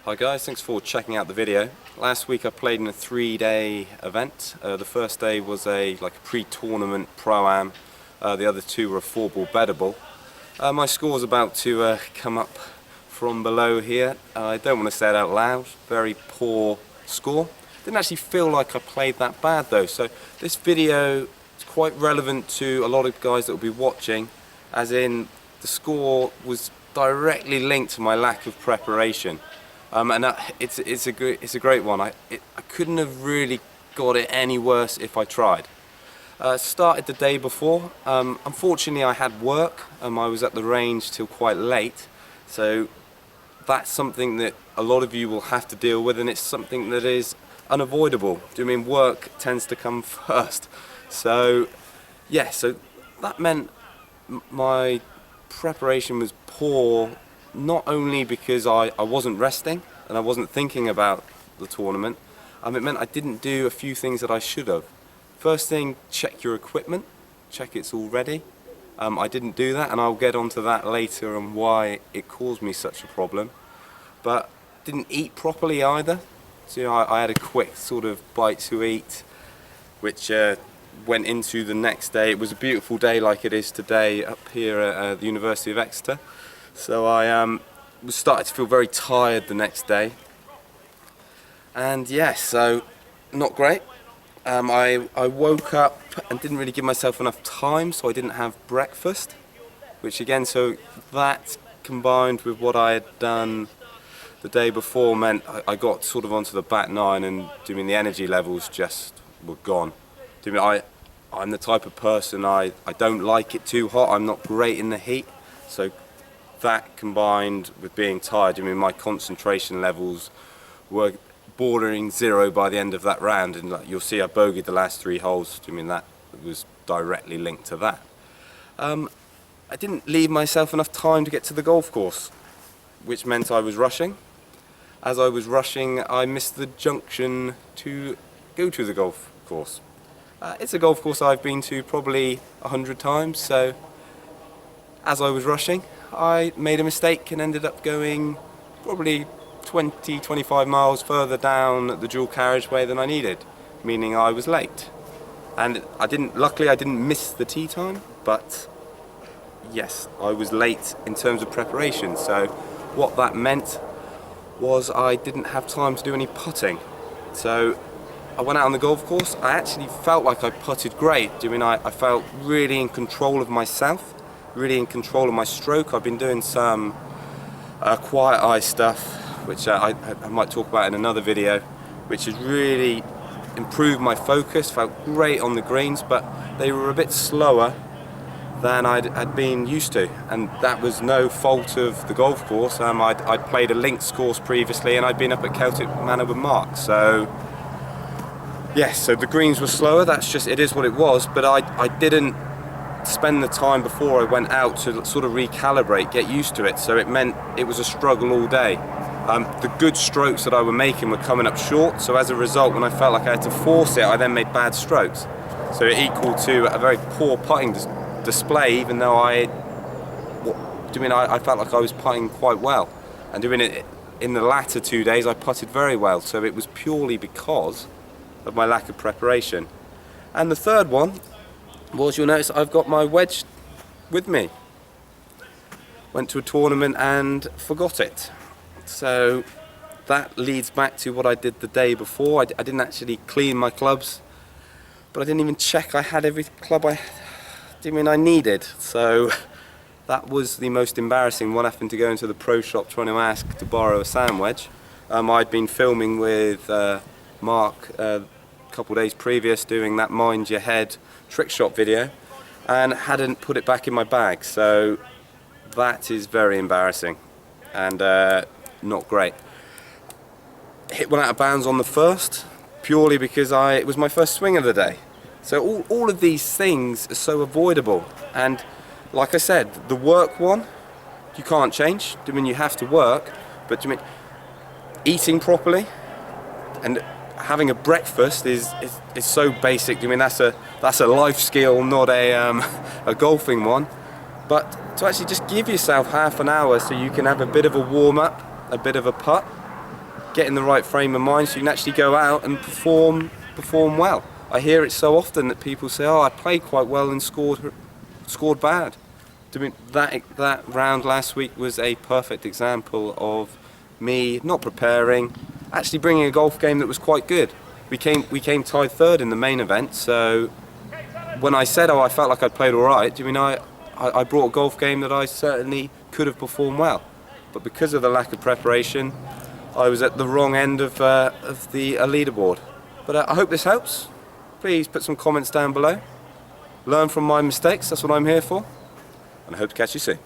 Hi guys, thanks for checking out the video. Last week I played in a 3-day event. The first day was a pre-tournament Pro Am. The other two were a 4-ball better ball. My score is about to come up from below here. I don't want to say it out loud. Very poor score. Didn't actually feel like I played that bad though. So this video is quite relevant to a lot of guys that will be watching, as in the score was directly linked to my lack of preparation. It's a great one. I couldn't have really got it any worse if I tried. Started the day before. Unfortunately, I had work. I was at the range till quite late, so that's something that a lot of you will have to deal with, and it's something that is unavoidable. Do you mean work tends to come first? So yeah, so that meant my preparation was poor. Not only because I wasn't resting and I wasn't thinking about the tournament, it meant I didn't do a few things that I should have. First thing, check your equipment, check it's all ready. I didn't do that, and I'll get onto that later and why it caused me such a problem. But didn't eat properly either. So I had a quick sort of bite to eat, which went into the next day. It was a beautiful day like it is today up here at the University of Exeter. So I started to feel very tired the next day, and yeah, so not great. I woke up and didn't really give myself enough time, so I didn't have breakfast, which again, so that combined with what I had done the day before meant I got sort of onto the back nine, and the energy levels just were gone. I'm the type of person, I don't like it too hot. I'm not great in the heat, so that combined with being tired, my concentration levels were bordering zero by the end of that round, and you'll see I bogeyed the last 3 holes. That was directly linked to that. I didn't leave myself enough time to get to the golf course, which meant I was rushing. As I was rushing, I missed the junction to go to the golf course. It's a golf course I've been to probably 100 times, so as I was rushing, I made a mistake and ended up going probably 20-25 miles further down the dual carriageway than I needed, meaning I was late. And luckily I didn't miss the tee time, but yes, I was late in terms of preparation. So what that meant was I didn't have time to do any putting. So I went out on the golf course. I actually felt like I putted great. I felt really in control of myself, really in control of my stroke. I've been doing some quiet eye stuff, which I might talk about in another video, which has really improved my focus. Felt great on the greens, but they were a bit slower than I'd been used to, and that was no fault of the golf course. I'd played a links course previously, and I'd been up at Celtic Manor with Mark, so yes, so the greens were slower. That's just, it is what it was, but I didn't spend the time before I went out to sort of recalibrate, get used to it, so it meant it was a struggle all day. The good strokes that I were making were coming up short, so as a result, when I felt like I had to force it, I then made bad strokes. So it equaled to a very poor putting display, even though I felt like I was putting quite well. And doing it in the latter 2 days, I putted very well, so it was purely because of my lack of preparation. And the third one was, you'll notice I've got my wedge with me. Went to a tournament and forgot it. So that leads back to what I did the day before. I didn't actually clean my clubs, but I didn't even check I had every club I needed. So that was the most embarrassing one, having to go into the pro shop trying to ask to borrow a sand wedge. I'd been filming with Mark a couple days previous, doing that Mind Your Head trick shot video, and hadn't put it back in my bag, so that is very embarrassing and not great. Hit one out of bounds on the first, purely because it was my first swing of the day. So all of these things are so avoidable, and like I said, the work one you can't change. You have to work, but eating properly and having a breakfast is so basic. That's a life skill, not a golfing one. But to actually just give yourself half an hour so you can have a bit of a warm up, a bit of a putt, get in the right frame of mind so you can actually go out and perform well. I hear it so often that people say, "Oh, I played quite well and scored bad." I mean, that round last week was a perfect example of me not preparing, actually bringing a golf game that was quite good. We came tied third in the main event, so when I said, "Oh, I felt like I played all right," I mean, I brought a golf game that I certainly could have performed well, but because of the lack of preparation, I was at the wrong end of the leaderboard. But I hope this helps. Please put some comments down below. Learn from my mistakes, that's what I'm here for. And I hope to catch you soon.